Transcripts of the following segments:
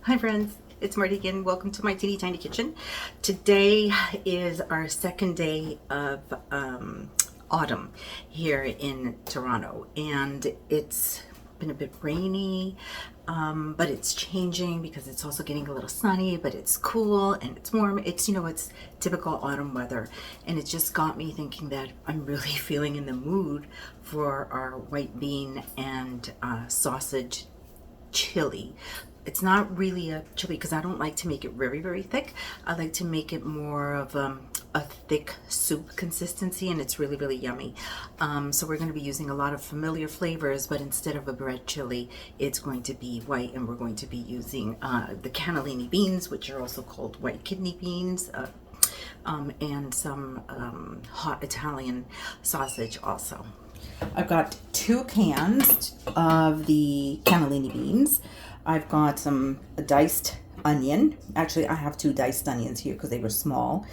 Hi friends, it's Marty again. Welcome to my teeny tiny kitchen. Today is our second day of autumn here in Toronto, and it's been a bit rainy, but it's changing because it's also getting a little sunny, but it's cool and it's warm. It's typical autumn weather, and it just got me thinking that I'm really feeling in the mood for our white bean and sausage chili. It's not really a chili because I don't like to make it very, very thick. I like to make it more of a thick soup consistency, and it's really, really yummy. So we're going to be using a lot of familiar flavors, but instead of a red chili, it's going to be white, and we're going to be using the cannellini beans, which are also called white kidney beans, and some hot Italian sausage also. I've got 2 cans of the cannellini beans. I've got some diced onion. Actually, I have 2 diced onions here because they were small.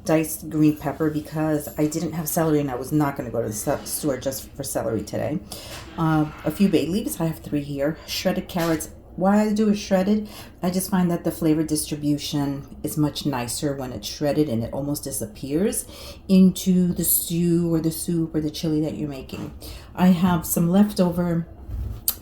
Diced green pepper because I didn't have celery and I was not going to go to the store just for celery today. A few bay leaves. I have 3 here. Shredded carrots. Why I do it shredded, I just find that the flavor distribution is much nicer when it's shredded, and it almost disappears into the stew or the soup or the chili that you're making. I have some leftover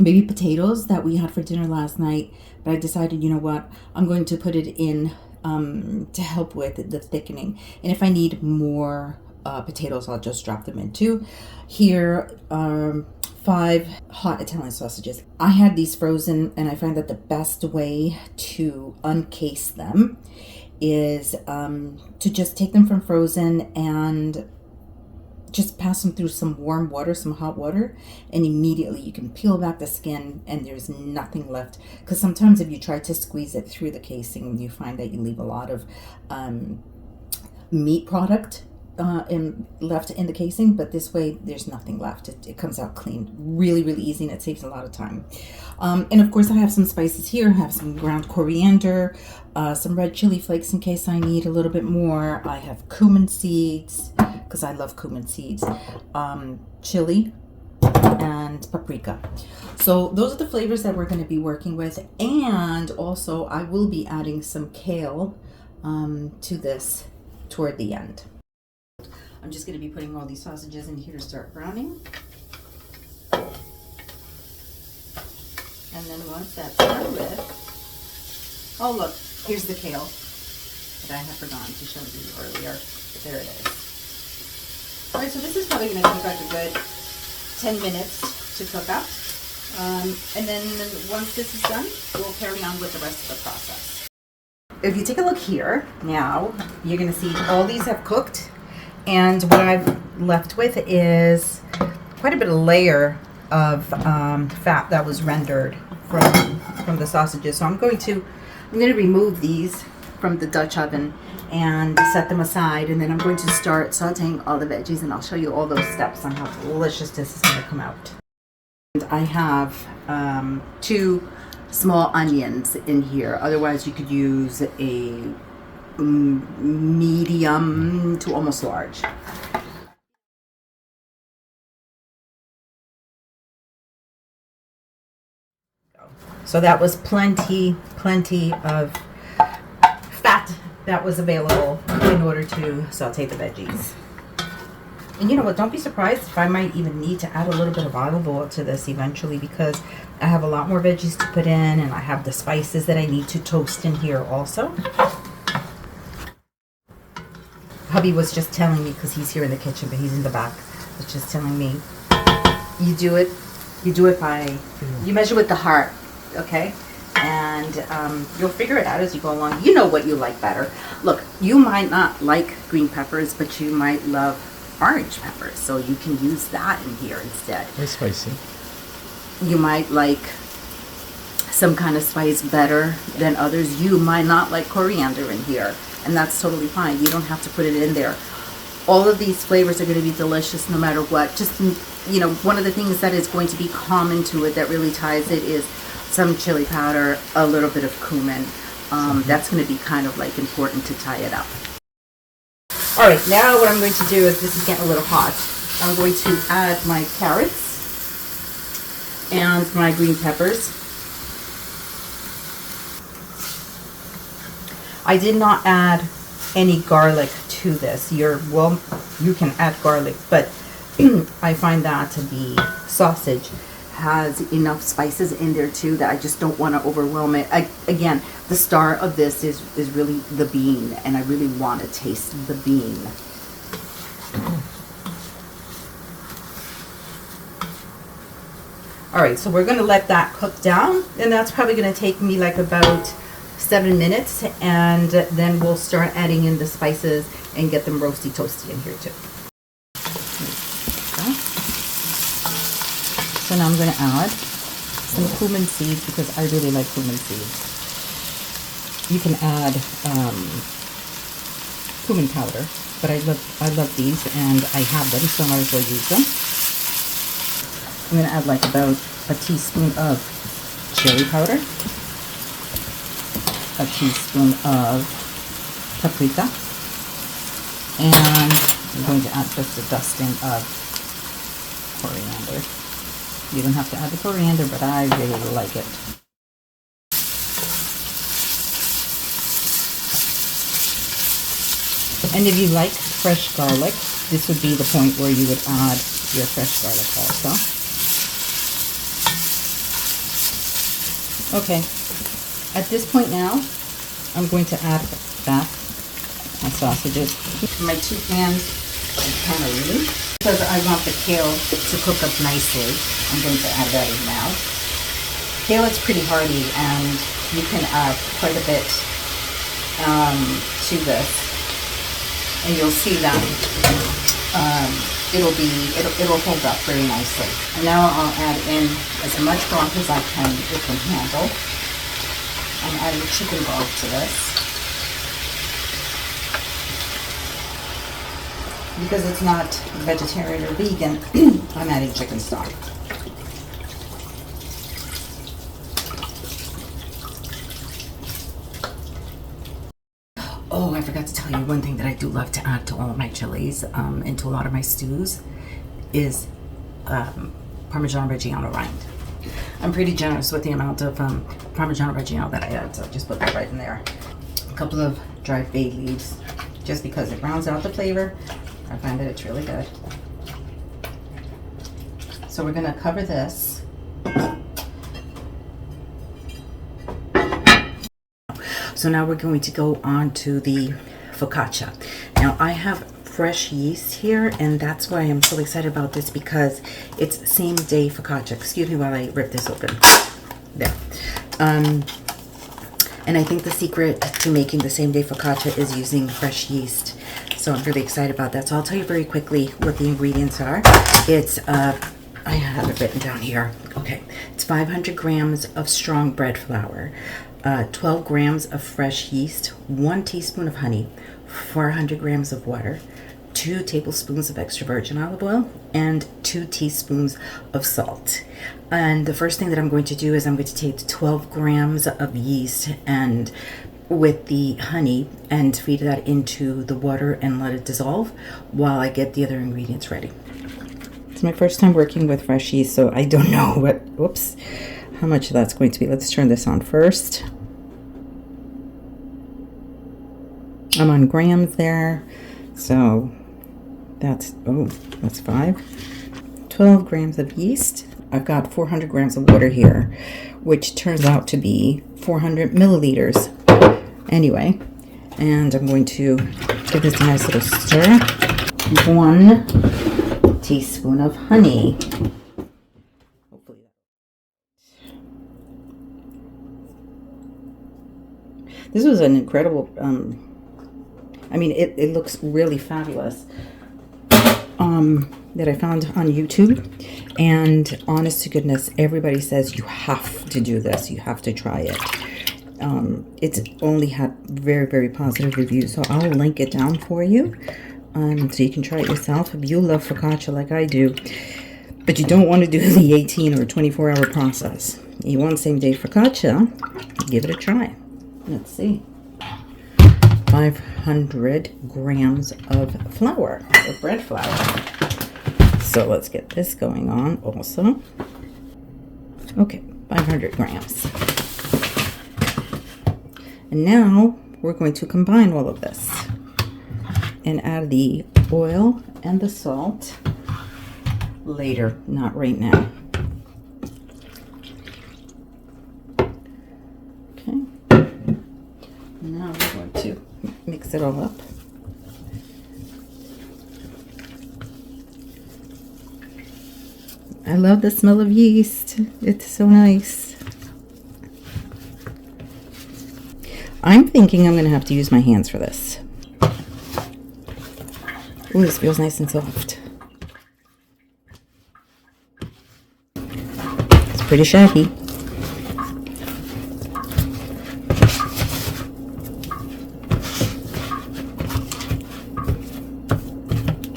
baby potatoes that we had for dinner last night, but I decided, you know what, I'm going to put it in to help with the thickening. And if I need more potatoes, I'll just drop them in too. Here are 5 hot Italian sausages. I had these frozen, and I find that the best way to uncase them is to just take them from frozen and just pass them through some warm water, some hot water, and immediately you can peel back the skin and there's nothing left. Because sometimes if you try to squeeze it through the casing, you find that you leave a lot of meat product left in the casing, but this way there's nothing left. It comes out clean, really, really easy, and it saves a lot of time. And of course I have some spices here. I have some ground coriander, some red chili flakes in case I need a little bit more. I have cumin seeds because I love cumin seeds, chili, and paprika. So those are the flavors that we're going to be working with, and also I will be adding some kale to this toward the end. I'm just going to be putting all these sausages in here to start browning. And then once that's done with, oh look, here's the kale that I had forgotten to show you earlier. There it is. Alright, so this is probably going to take like a good 10 minutes to cook up. And then once this is done, we'll carry on with the rest of the process. If you take a look here, now you're going to see all these have cooked. And what I've left with is quite a bit of layer of fat that was rendered from the sausages. So I'm going to remove these from the Dutch oven and set them aside, and then I'm going to start sauteing all the veggies, and I'll show you all those steps on how delicious this is going to come out. And I have 2 small onions in here. Otherwise you could use a medium to almost large. So that was plenty of fat that was available in order to saute the veggies. And you know what, don't be surprised if I might even need to add a little bit of olive oil to this eventually, because I have a lot more veggies to put in, and I have the spices that I need to toast in here also. Hubby was just telling me, because he's here in the kitchen, but he's in the back, was just telling me, you do it by, you measure with the heart, okay? And you'll figure it out as you go along. You know what you like better. Look, you might not like green peppers, but you might love orange peppers, so you can use that in here instead. Very spicy. You might like some kind of spice better than others. You might not like coriander in here, and that's totally fine. You don't have to put it in there. All of these flavors are going to be delicious no matter what. Just, you know, one of the things that is going to be common to it that really ties it is some chili powder, a little bit of cumin. That's going to be kind of like important to tie it up. All right, now what I'm going to do is, this is getting a little hot. I'm going to add my carrots and my green peppers. I did not add any garlic to this. Well, you can add garlic, but I find that the sausage has enough spices in there too that I just don't want to overwhelm it. Again, the star of this is really the bean, and I really want to taste the bean. All right, so we're going to let that cook down, and that's probably going to take me like about 7 minutes, and then we'll start adding in the spices and get them roasty toasty in here too. So now I'm going to add some cumin seeds because I really like cumin seeds. You can add cumin powder, but I love these and I have them, so I might as well use them. I'm going to add like about a teaspoon of chili powder, a teaspoon of paprika, and I'm going to add just a dusting of coriander. You don't have to add the coriander, but I really like it. And if you like fresh garlic, this would be the point where you would add your fresh garlic also. Okay, at this point now, I'm going to add back my sausages. My 2 pans of panarini. Because I want the kale to cook up nicely, I'm going to add that in now. Kale is pretty hardy, and you can add quite a bit to this, and you'll see that it'll hold up very nicely. And now I'll add in as much broth as I can handle. I'm adding chicken broth to this. Because it's not vegetarian or vegan, I'm adding chicken stock. Oh, I forgot to tell you one thing that I do love to add to all of my chilies, into a lot of my stews, is Parmigiano Reggiano rind. I'm pretty generous with the amount of Parmigiano Reggiano that I add, so I just put that right in there. A couple of dried bay leaves, just because it rounds out the flavor. I find that it's really good. So we're going to cover this. So now we're going to go on to the focaccia. Now I have fresh yeast here, and that's why I'm so excited about this, because it's same day focaccia. Excuse me while I rip this open. There. And I think the secret to making the same day focaccia is using fresh yeast. So I'm really excited about that. So I'll tell you very quickly what the ingredients are. It's, I have it written down here. Okay, it's 500 grams of strong bread flour, 12 grams of fresh yeast, 1 teaspoon of honey, 400 grams of water, 2 tablespoons of extra virgin olive oil, and 2 teaspoons of salt. And the first thing that I'm going to do is I'm going to take 12 grams of yeast and with the honey and feed that into the water and let it dissolve while I get the other ingredients ready. It's my first time working with fresh yeast, so I don't know how much that's going to be. Let's turn this on first. I'm on grams there, so that's 5. 12 grams of yeast. I've got 400 grams of water here, which turns out to be 400 milliliters. Anyway, and I'm going to give this a nice little stir. 1 teaspoon of honey. Hopefully this was an incredible, I mean, it looks really fabulous, that I found on YouTube. And honest to goodness, everybody says you have to do this. You have to try it. It's only had very, very positive reviews, so I'll link it down for you, so you can try it yourself if you love focaccia like I do, but you don't want to do the 18 or 24-hour process. You want same day focaccia, give it a try. Let's see. 500 grams of flour, or bread flour. So let's get this going on also. Okay, 500 grams. And now we're going to combine all of this and add the oil and the salt later, not right now. Okay. Now we're going to mix it all up. I love the smell of yeast. It's so nice. I'm thinking I'm going to have to use my hands for this. Ooh, this feels nice and soft. It's pretty shaggy.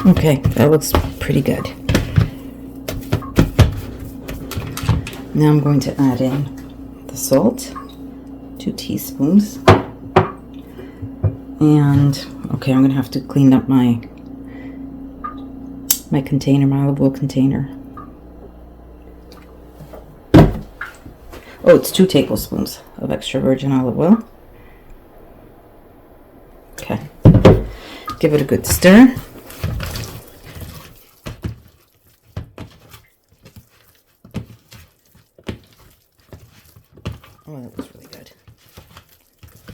Okay, that looks pretty good. Now I'm going to add in the salt, 2 teaspoons. And, okay, I'm going to have to clean up my container, my olive oil container. Oh, it's 2 tablespoons of extra virgin olive oil. Okay. Give it a good stir. Oh, that was really good.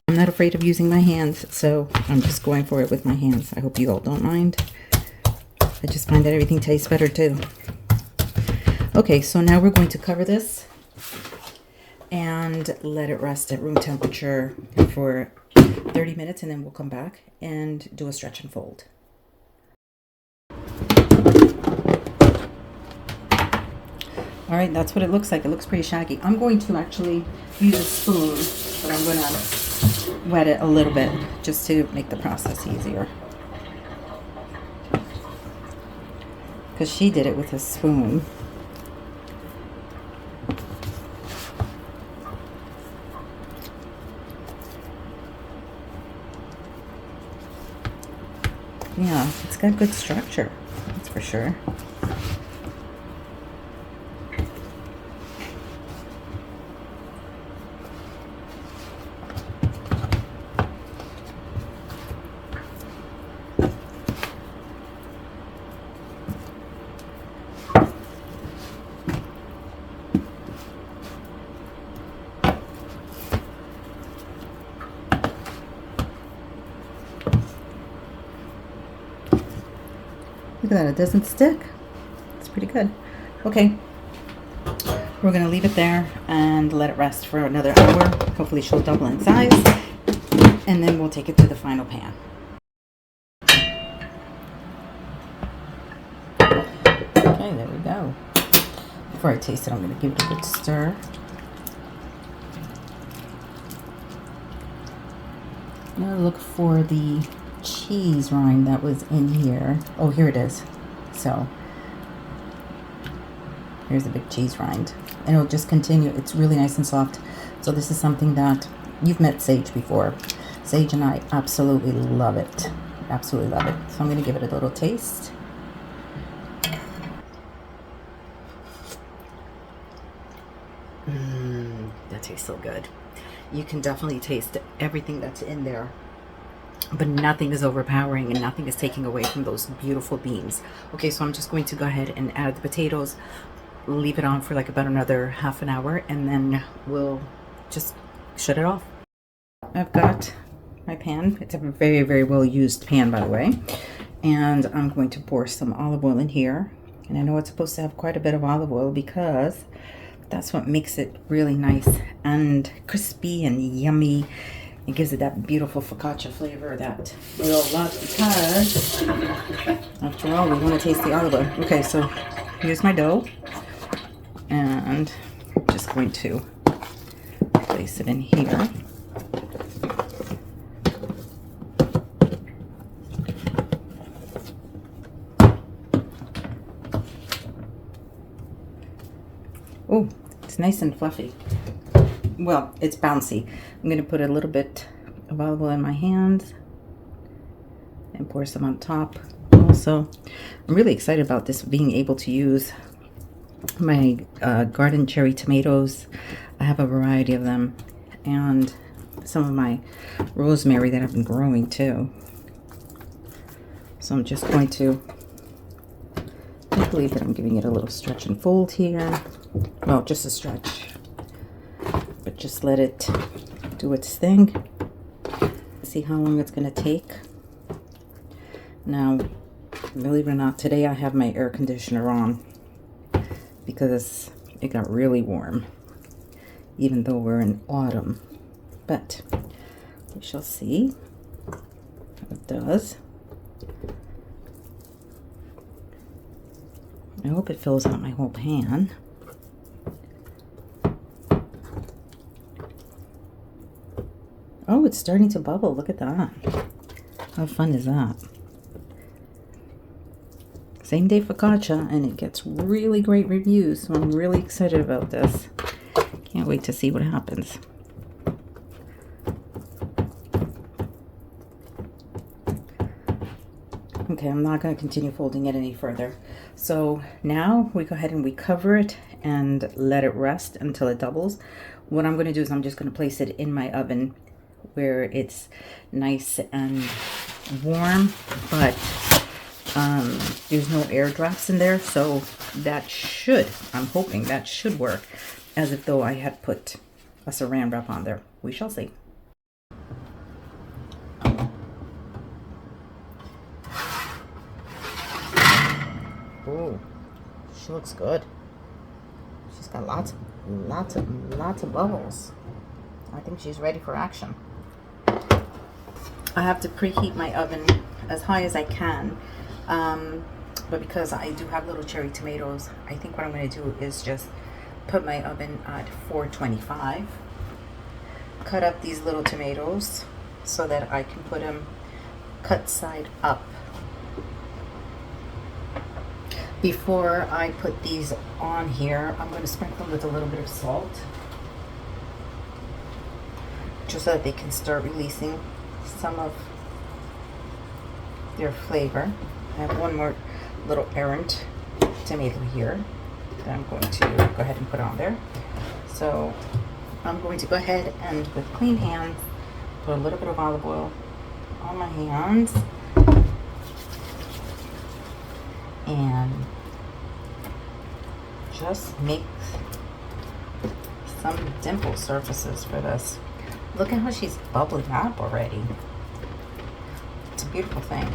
I'm not afraid of using my hands, so I'm just going for it with my hands. I hope you all don't mind. I just find that everything tastes better too. Okay, so now we're going to cover this and let it rest at room temperature for 30 minutes, and then we'll come back and do a stretch and fold. All right, that's what it looks like. It looks pretty shaggy. I'm going to actually use a spoon, but I'm going to wet it a little bit just to make the process easier. Because she did it with a spoon. Yeah, it's got good structure, that's for sure. Look at that, it doesn't stick. It's pretty good. Okay, we're gonna leave it there and let it rest for another hour. Hopefully she'll double in size, and then we'll take it to the final pan. Okay, there we go. Before I taste it, I'm gonna give it a good stir. Now look for the cheese rind that was in here. Oh, here it is. So here's a big cheese rind, and it'll just continue. It's really nice and soft. So this is something that you've met Sage before. Sage and I absolutely love it. Absolutely love it. So I'm going to give it a little taste. That tastes so good. You can definitely taste everything that's in there, but nothing is overpowering and nothing is taking away from those beautiful beans. Okay, so I'm just going to go ahead and add the potatoes, leave it on for like about another half an hour, and then we'll just shut it off. I've got my pan. It's a very, very well used pan, by the way. And I'm going to pour some olive oil in here. And I know it's supposed to have quite a bit of olive oil because that's what makes it really nice and crispy and yummy. It gives it that beautiful focaccia flavor that we all love, because after all, we want to taste the olive oil. Okay, so here's my dough, and I'm just going to place it in here. Oh, it's nice and fluffy. Well, it's bouncy. I'm going to put a little bit of olive oil in my hands and pour some on top. Also, I'm really excited about this, being able to use my garden cherry tomatoes. I have a variety of them, and some of my rosemary that I've been growing too. So I'm just going to, I believe that I'm giving it a little stretch and fold here. Well, just a stretch, but just let it do its thing. See how long it's going to take. Now, believe it or not, today I have my air conditioner on because it got really warm, even though we're in autumn. But we shall see how it does. I hope it fills out my whole pan. Oh, it's starting to bubble. Look at that. How fun is that? Same day focaccia, and it gets really great reviews, so I'm really excited about this. Can't wait to see what happens. Okay, I'm not going to continue folding it any further. So now we go ahead and we cover it and let it rest until it doubles. What I'm going to do is I'm just going to place it in my oven where it's nice and warm, but there's no air drafts in there, so that should, I'm hoping that should work as if though I had put a saran wrap on there. We shall see. Ooh, she looks good. She's got lots of bubbles. I think she's ready for action. I have to preheat my oven as high as I can, but because I do have little cherry tomatoes, I think what I'm going to do is just put my oven at 425. Cut up these little tomatoes so that I can put them cut side up. Before I put these on here, I'm going to sprinkle them with a little bit of salt, just so that they can start releasing some of their flavor. I have one more little errant tomato here that I'm going to go ahead and put on there. So I'm going to go ahead and with clean hands put a little bit of olive oil on my hands and just make some dimple surfaces for this. Look at how she's bubbling up already. It's a beautiful thing.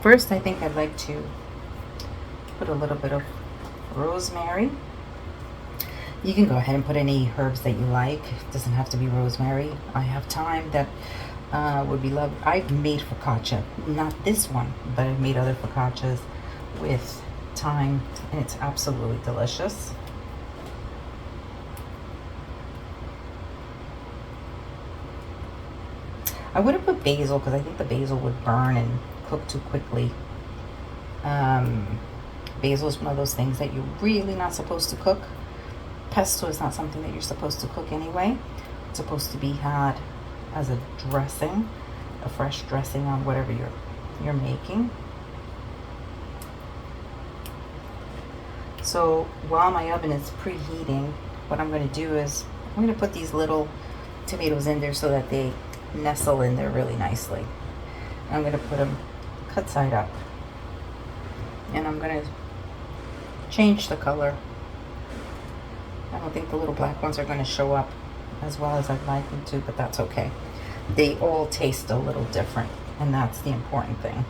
First, I think I'd like to put a little bit of rosemary. You can go ahead and put any herbs that you like. It doesn't have to be rosemary. I have thyme that would be lovely. I've made focaccia, not this one, but I've made other focaccias with thyme, and it's absolutely delicious. I wouldn't put basil because I think the basil would burn and cook too quickly. Basil is one of those things that you're really not supposed to cook. Pesto is not something that you're supposed to cook anyway. It's supposed to be had as a dressing, a fresh dressing on whatever you're making. So while my oven is preheating, what I'm going to do is I'm going to put these little tomatoes in there so that they nestle in there really nicely. I'm going to put them cut side up, and I'm going to change the color. I don't think the little black ones are going to show up as well as I'd like them to, but that's okay. They all taste a little different, and that's the important thing.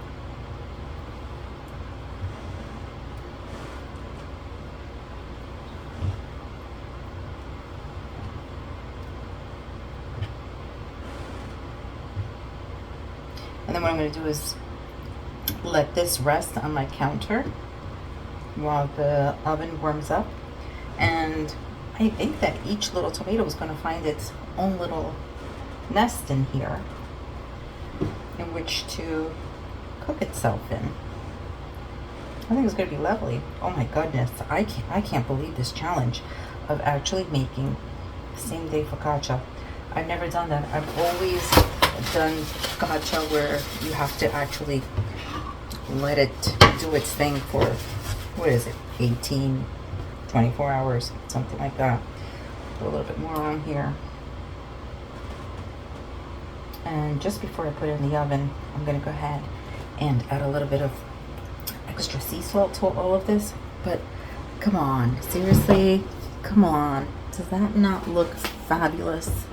And then what I'm going to do is let this rest on my counter while the oven warms up. And I think that each little tomato is going to find its own little nest in here in which to cook itself in. I think it's going to be lovely. Oh my goodness, I can't believe this challenge of actually making same day focaccia. I've never done that. I've always done focaccia where you have to actually let it do its thing for, what is it, 18, 24 hours, something like that. Put a little bit more on here. And just before I put it in the oven, I'm gonna go ahead and add a little bit of extra sea salt to all of this. But come on, seriously, come on. Does that not look fabulous?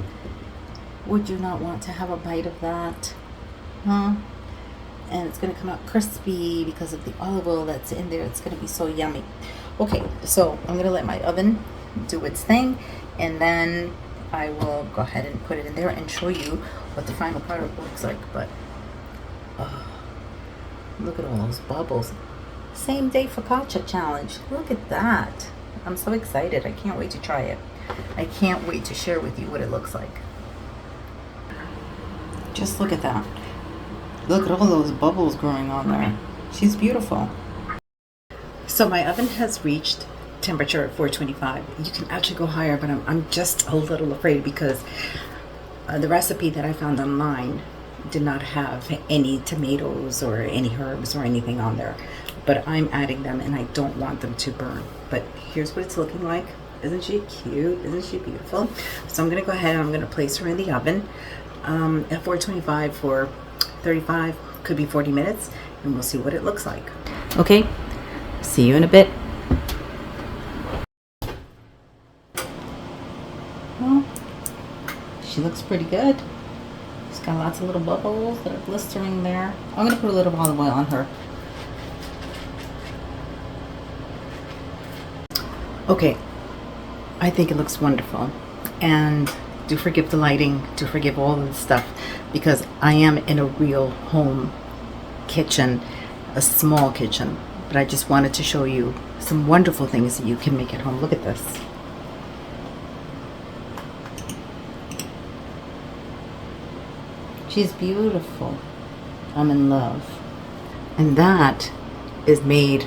Would you not want to have a bite of that? Huh? And it's gonna come out crispy because of the olive oil that's in there. It's gonna be so yummy. Okay, so I'm gonna let my oven do its thing, and then I will go ahead and put it in there and show you what the final product looks like. But look at all those bubbles. Same day focaccia challenge. Look at that. I'm so excited. I can't wait to try it. I can't wait to share with you what it looks like. Just look at that. Look at all those bubbles growing on there. She's beautiful. So my oven has reached temperature at 425. You can actually go higher, but I'm just a little afraid because the recipe that I found online did not have any tomatoes or any herbs or anything on there. But I'm adding them and I don't want them to burn. But here's what it's looking like. Isn't she cute? Isn't she beautiful? So I'm gonna go ahead and I'm gonna place her in the oven at 425 for 35, could be 40 minutes, and we'll see what it looks like. Okay, see you in a bit. Well, she looks pretty good. She's got lots of little bubbles that are blistering there. I'm gonna put a little olive oil on her. Okay, I think it looks wonderful. And do forgive the lighting, do forgive all of the stuff, because I am in a real home kitchen, a small kitchen. But I just wanted to show you some wonderful things that you can make at home. Look at this. She's beautiful. I'm in love. And that is made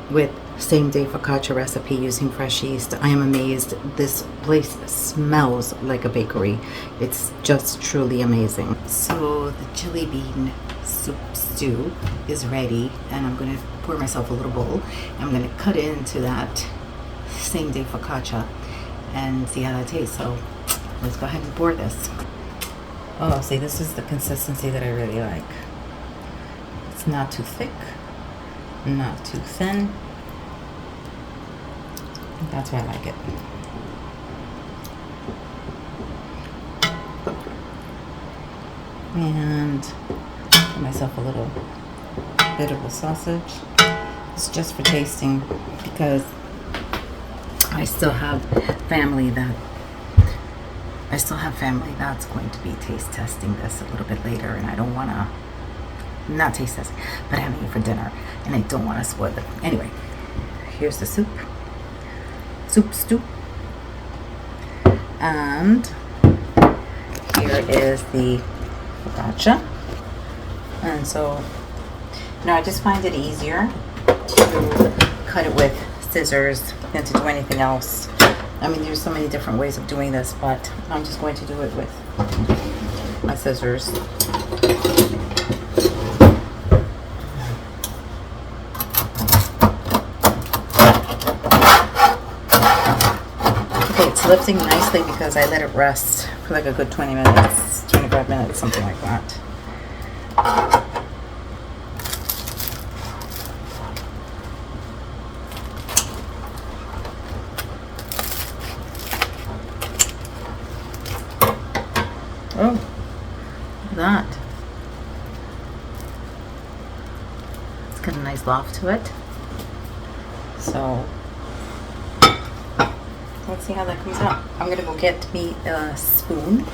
with same day focaccia recipe using fresh yeast. I am amazed. This place smells like a bakery. It's just truly amazing. So the chili bean soup stew is ready, and I'm going to pour myself a little bowl. I'm going to cut it into that same day focaccia and see how that tastes. So let's go ahead and pour this. Oh, see, this is the consistency that I really like. It's not too thick, not too thin. That's why I like it. And give myself a little bit of the sausage. It's just for tasting because I still have family that's going to be taste testing this a little bit later, and I don't want to, not taste test, but having it for dinner, and I don't want to spoil it. Anyway, here's the soup stew, and here is the focaccia. And so I just find it easier to cut it with scissors than to do anything else. I mean, there's so many different ways of doing this, but I'm just going to do it with my scissors. Lifting nicely because I let it rest for like a good 20 minutes, 25 minutes, something like that. Oh, look at that. It's got a nice loft to it. So let's see how that comes out. I'm gonna go get me a spoon.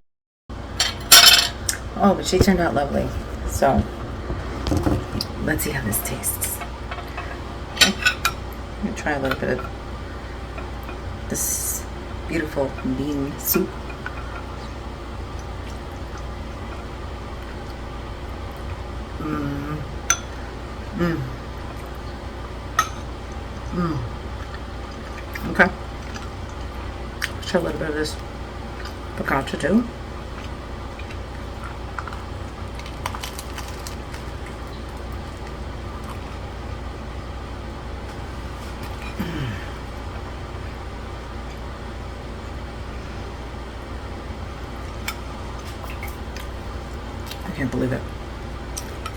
Oh, but she turned out lovely. So let's see how this tastes. Okay. I'm gonna try a little bit of this beautiful bean soup. Okay. Try a little bit of this focaccia too. can't believe it.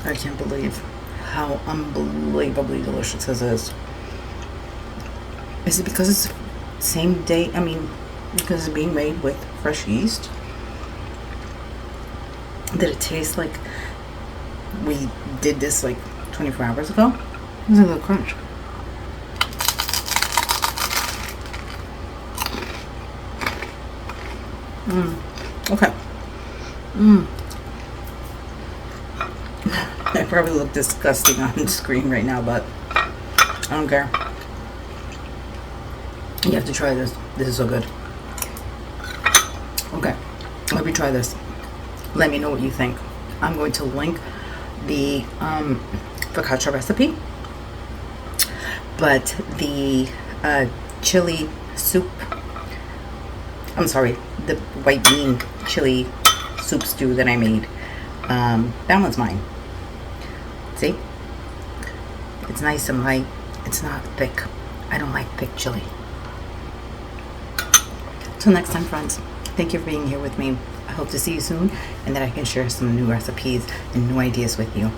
I can't believe how unbelievably delicious this is. Is it because it's same day? I mean, because it's being made with fresh yeast? Did it taste like we did this like 24 hours ago? Look at the crunch. Okay. I probably look disgusting on the screen right now, but I don't care. You have to try this. This is so good. Okay, let me try this. Let me know what you think. I'm going to link the focaccia recipe, but the chili soup, I'm sorry, the white bean chili soup stew that I made, that one's mine. See? It's nice and light. It's not thick. I don't like thick chili. Till next time, friends, thank you for being here with me. I hope to see you soon and that I can share some new recipes and new ideas with you.